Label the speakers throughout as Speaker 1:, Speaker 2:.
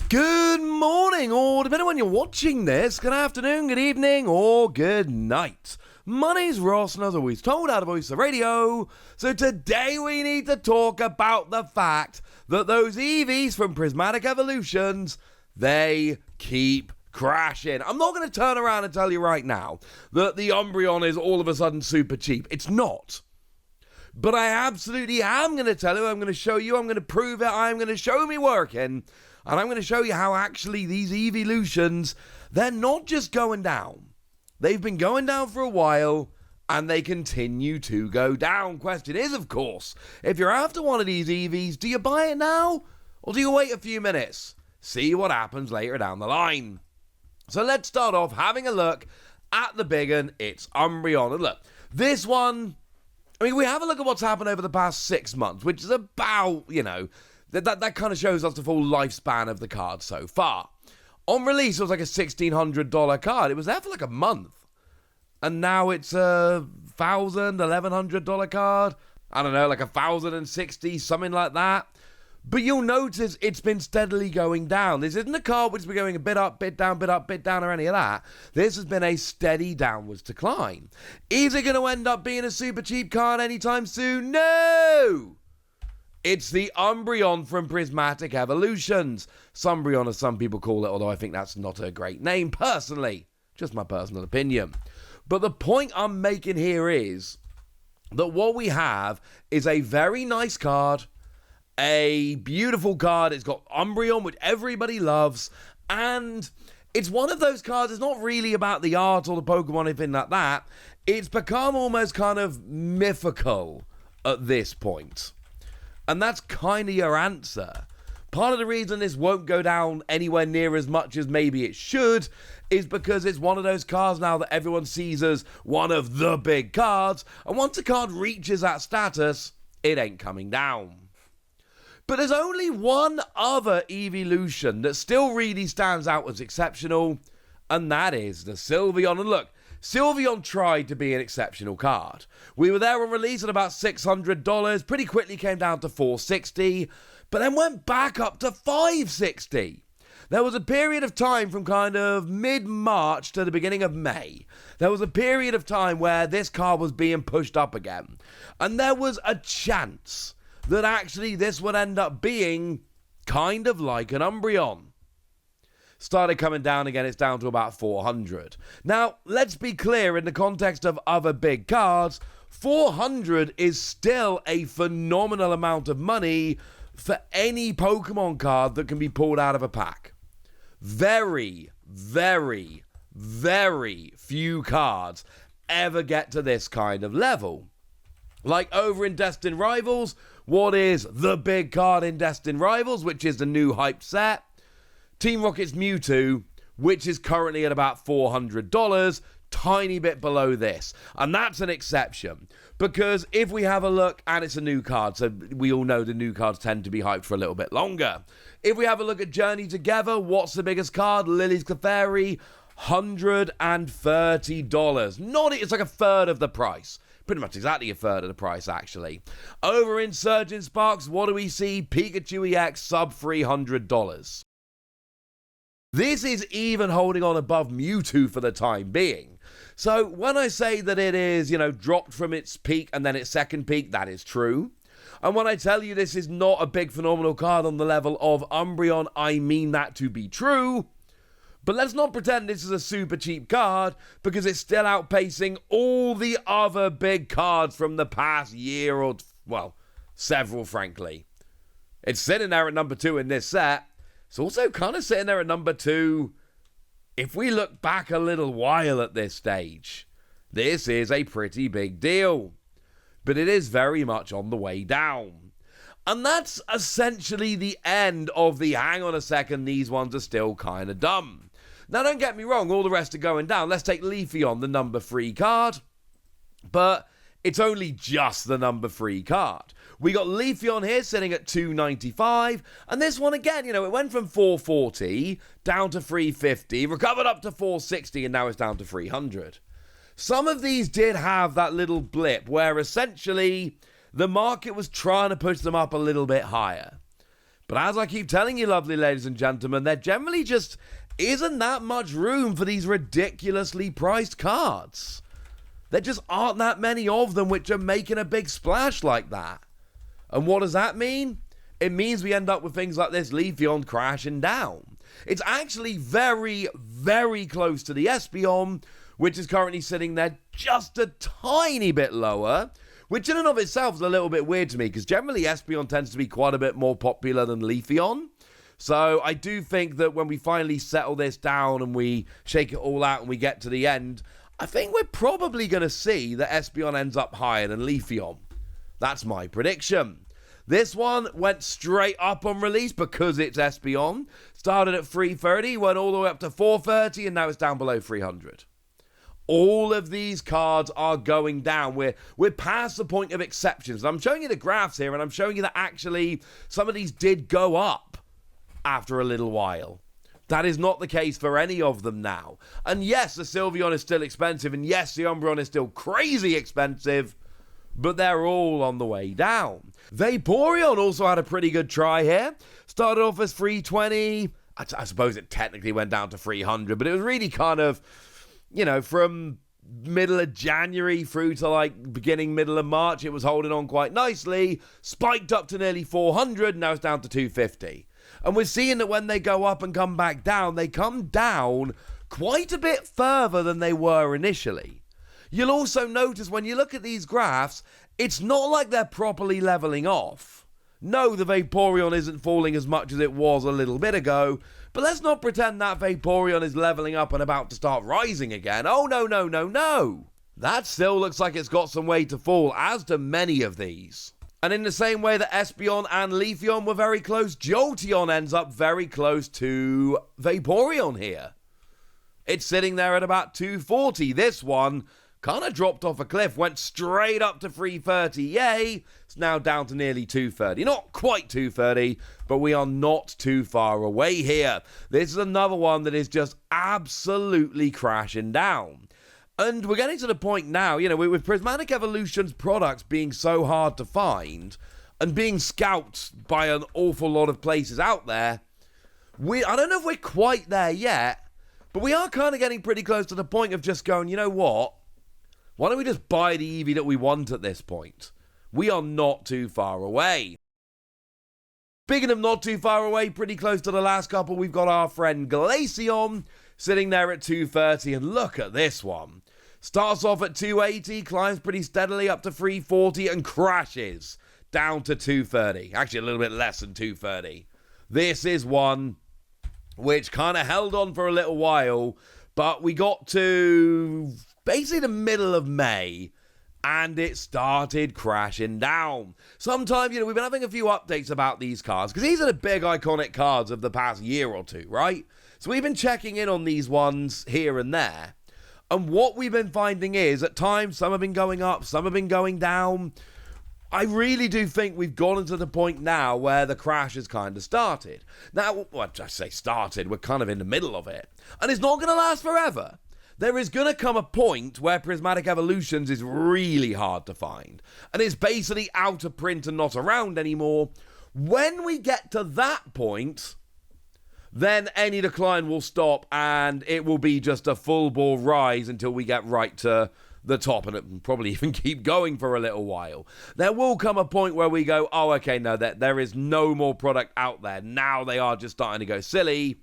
Speaker 1: Good morning, or depending on when you're watching this, good afternoon, good evening, or good night. My name's Ross, and as always told how to voice the radio, so today we need to talk about the fact that those Eevees from Prismatic Evolutions, they keep crashing. I'm not going to turn around and tell you right now that the Umbreon is all of a sudden super cheap. It's not. But I absolutely am going to tell you, I'm going to show you, I'm going to prove it, I'm going to show me working. And I'm going to show you how actually these Eeveelutions, they're not just going down. They've been going down for a while, and they continue to go down. Question is, of course, if you're after one of these Eevees, do you buy it now? Or do you wait a few minutes? See what happens later down the line. So let's start off having a look at the big one. It's Umbreon. And look, this one, I mean, we have a look at what's happened over the past 6 months, which is about, that kind of shows us the full lifespan of the card so far. On release, it was like a $1,600 card. It was there for like a month. And now it's a $1,000, $1,100 card. I don't know, like $1,060, something like that. But you'll notice it's been steadily going down. This isn't a card which has been going a bit up, bit down, bit up, bit down, or any of that. This has been a steady downwards decline. Is it going to end up being a super cheap card anytime soon? No! It's the Umbreon from Prismatic Evolutions. Sumbreon, as some people call it, although I think that's not a great name, personally. Just my personal opinion. But the point I'm making here is that what we have is a very nice card, a beautiful card. It's got Umbreon, which everybody loves, and it's one of those cards, it's not really about the art or the Pokemon, anything like that. It's become almost kind of mythical at this point. And that's kind of your answer. Part of the reason this won't go down anywhere near as much as maybe it should is because it's one of those cards now that everyone sees as one of the big cards. And once a card reaches that status, it ain't coming down. But there's only one other Eeveelution that still really stands out as exceptional, and that is the Sylveon. And look, Sylveon tried to be an exceptional card. We were there on release at about $600, pretty quickly came down to $460, but then went back up to $560. There was a period of time from kind of mid-March to the beginning of May. There was a period of time where this card was being pushed up again. And there was a chance that actually this would end up being kind of like an Umbreon. Started coming down again, it's down to about 400. Now, let's be clear, in the context of other big cards, 400 is still a phenomenal amount of money for any Pokemon card that can be pulled out of a pack. Very, very, very few cards ever get to this kind of level. Like over in Destined Rivals, what is the big card in Destined Rivals, which is the new hyped set? Team Rocket's Mewtwo, which is currently at about $400, tiny bit below this. And that's an exception, because if we have a look, and it's a new card, so we all know the new cards tend to be hyped for a little bit longer. If we have a look at Journey Together, what's the biggest card? Lily's Clefairy, $130. It's like a third of the price. Pretty much exactly a third of the price, actually. Over in Surgeon Sparks, what do we see? Pikachu EX, sub $300. This is even holding on above Mewtwo for the time being. So when I say that it is, dropped from its peak and then its second peak, that is true. And when I tell you this is not a big phenomenal card on the level of Umbreon, I mean that to be true. But let's not pretend this is a super cheap card, because it's still outpacing all the other big cards from the past year or, well, several, frankly. It's sitting there at number 2 in this set. It's also kind of sitting there at number 2 if we look back a little while at this stage. This is a pretty big deal. But it is very much on the way down. And that's essentially the end of the hang on a second, these ones are still kind of dumb. Now don't get me wrong, all the rest are going down. Let's take Leafeon, the number 3 card. But it's only just the number 3 card. We got Leafeon here sitting at $295, and this one again, it went from $440 down to $350, recovered up to $460, and now it's down to $300. Some of these did have that little blip where essentially the market was trying to push them up a little bit higher. But as I keep telling you, lovely ladies and gentlemen, there generally just isn't that much room for these ridiculously priced cards. There just aren't that many of them which are making a big splash like that. And what does that mean? It means we end up with things like this Leafeon crashing down. It's actually very, very close to the Espeon, which is currently sitting there just a tiny bit lower, which in and of itself is a little bit weird to me, because generally Espeon tends to be quite a bit more popular than Leafeon. So I do think that when we finally settle this down and we shake it all out and we get to the end, I think we're probably going to see that Espeon ends up higher than Leafeon. That's my prediction. This one went straight up on release because it's Espeon. Started at 330, went all the way up to 430, and now it's down below 300. All of these cards are going down. We're past the point of exceptions. I'm showing you the graphs here, and I'm showing you that actually some of these did go up after a little while. That is not the case for any of them now. And yes, the Sylveon is still expensive, and yes, the Umbreon is still crazy expensive, but they're all on the way down. Vaporeon also had a pretty good try here. Started off as 320. I suppose it technically went down to 300, but it was really kind of, from middle of January through to like beginning, middle of March, it was holding on quite nicely. Spiked up to nearly 400, now it's down to 250. And we're seeing that when they go up and come back down, they come down quite a bit further than they were initially. You'll also notice when you look at these graphs, it's not like they're properly leveling off. No, the Vaporeon isn't falling as much as it was a little bit ago, but let's not pretend that Vaporeon is leveling up and about to start rising again. Oh, no. That still looks like it's got some way to fall, as do many of these. And in the same way that Espeon and Leafeon were very close, Jolteon ends up very close to Vaporeon here. It's sitting there at about 240. This one kind of dropped off a cliff, went straight up to 330. Yay! It's now down to nearly 230. Not quite 230, but we are not too far away here. This is another one that is just absolutely crashing down. And we're getting to the point now, with Prismatic Evolutions products being so hard to find and being scalped by an awful lot of places out there, I don't know if we're quite there yet, but we are kind of getting pretty close to the point of just going, you know what? Why don't we just buy the Eevee that we want at this point? We are not too far away. Speaking of not too far away, pretty close to the last couple, we've got our friend Glaceon sitting there at 230, and look at this one. Starts off at 280, climbs pretty steadily up to 340, and crashes down to 230. Actually, a little bit less than 230. This is one which kind of held on for a little while, but we got to basically the middle of May, and it started crashing down. Sometimes, we've been having a few updates about these cards, because these are the big iconic cards of the past year or two, right? So we've been checking in on these ones here and there. And what we've been finding is, at times, some have been going up, some have been going down. I really do think we've gotten to the point now where the crash has kind of started. Now, well, I say started, we're kind of in the middle of it. And it's not going to last forever. There is going to come a point where Prismatic Evolutions is really hard to find. And it's basically out of print and not around anymore. When we get to that point, then any decline will stop and it will be just a full-bore rise until we get right to the top, and it will probably even keep going for a little while. There will come a point where we go, oh, okay, no, there is no more product out there. Now they are just starting to go silly.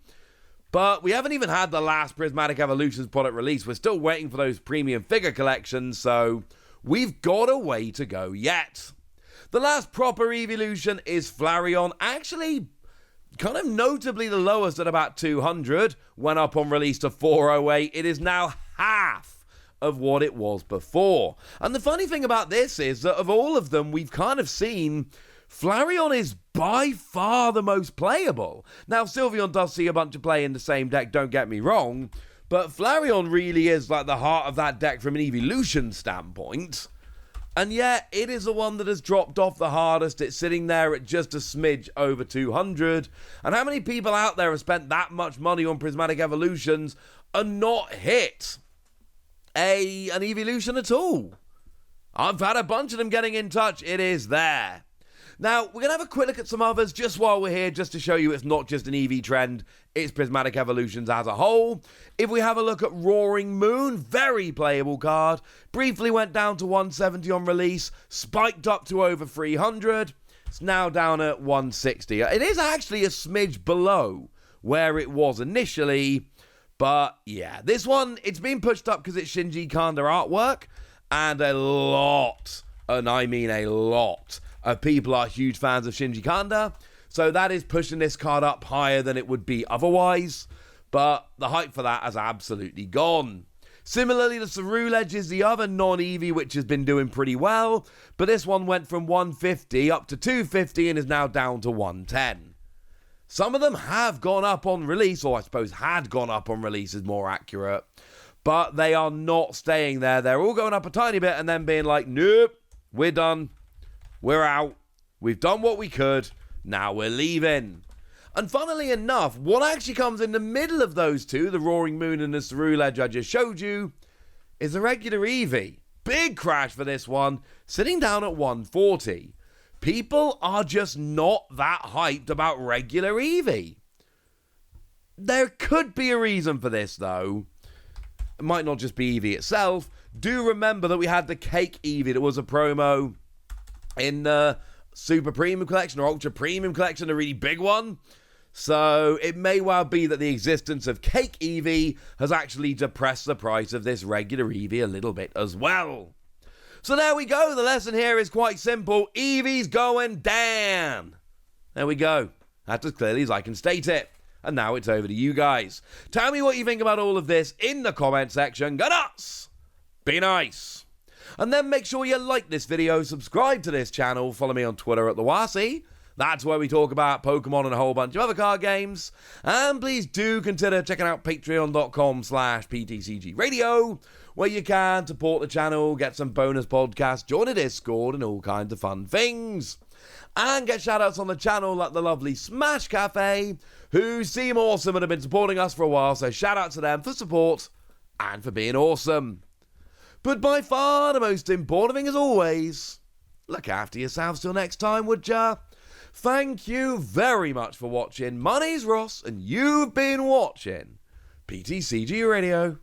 Speaker 1: But we haven't even had the last Prismatic Evolutions product release. We're still waiting for those premium figure collections, so we've got a way to go yet. The last proper Eeveelution is Flareon. Actually, kind of notably the lowest at about 200. Went up on release to 408. It is now half of what it was before. And the funny thing about this is that of all of them, we've kind of seen Flareon is by far the most playable. Now, Sylveon does see a bunch of play in the same deck, don't get me wrong, but Flareon really is like the heart of that deck from an Eeveelution standpoint. And yet, it is the one that has dropped off the hardest. It's sitting there at just a smidge over 200. And how many people out there have spent that much money on Prismatic Evolutions and not hit an Eeveelution at all? I've had a bunch of them getting in touch. It is there. Now, we're going to have a quick look at some others just while we're here, just to show you it's not just an Eevee trend, it's Prismatic Evolutions as a whole. If we have a look at Roaring Moon, very playable card. Briefly went down to 170 on release, spiked up to over 300. It's now down at 160. It is actually a smidge below where it was initially, but yeah, this one, it's been pushed up because it's Shinji Kanda artwork, and a lot, and I mean a lot, of people are huge fans of Shinji Kanda, so that is pushing this card up higher than it would be otherwise, but the hype for that has absolutely gone. Similarly, the Ceruledge is the other non-Eevee which has been doing pretty well, but this one went from 150 up to 250 and is now down to 110. Some of them have gone up on release, or I suppose had gone up on release is more accurate, but they are not staying there. They're all going up a tiny bit and then being like, nope, we're done, we're out, we've done what we could, now we're leaving. And funnily enough, what actually comes in the middle of those two, the Roaring Moon and the Ceruledge I just showed you, is a regular Eevee. Big crash for this one, sitting down at 140. People are just not that hyped about regular Eevee. There could be a reason for this, though. It might not just be Eevee itself. Do remember that we had the Cake Eevee that was a promo in the Super Premium Collection or Ultra Premium Collection, a really big one. So it may well be that the existence of Cake Eevee has actually depressed the price of this regular Eevee a little bit as well. So there we go. The lesson here is quite simple. Eevee's going down. There we go. That's as clearly as I can state it. And now it's over to you guys. Tell me what you think about all of this in the comment section. Go nuts! Be nice. And then make sure you like this video, subscribe to this channel, follow me on Twitter at TheWasi. That's where we talk about Pokemon and a whole bunch of other card games. And please do consider checking out patreon.com/PTCG Radio, where you can support the channel, get some bonus podcasts, join a Discord, and all kinds of fun things. And get shoutouts on the channel like the lovely Smash Cafe, who seem awesome and have been supporting us for a while, so shout out to them for support and for being awesome. But by far the most important thing as always, look after yourselves till next time, would ya? Thank you very much for watching. My name's Ross, and you've been watching PTCG Radio.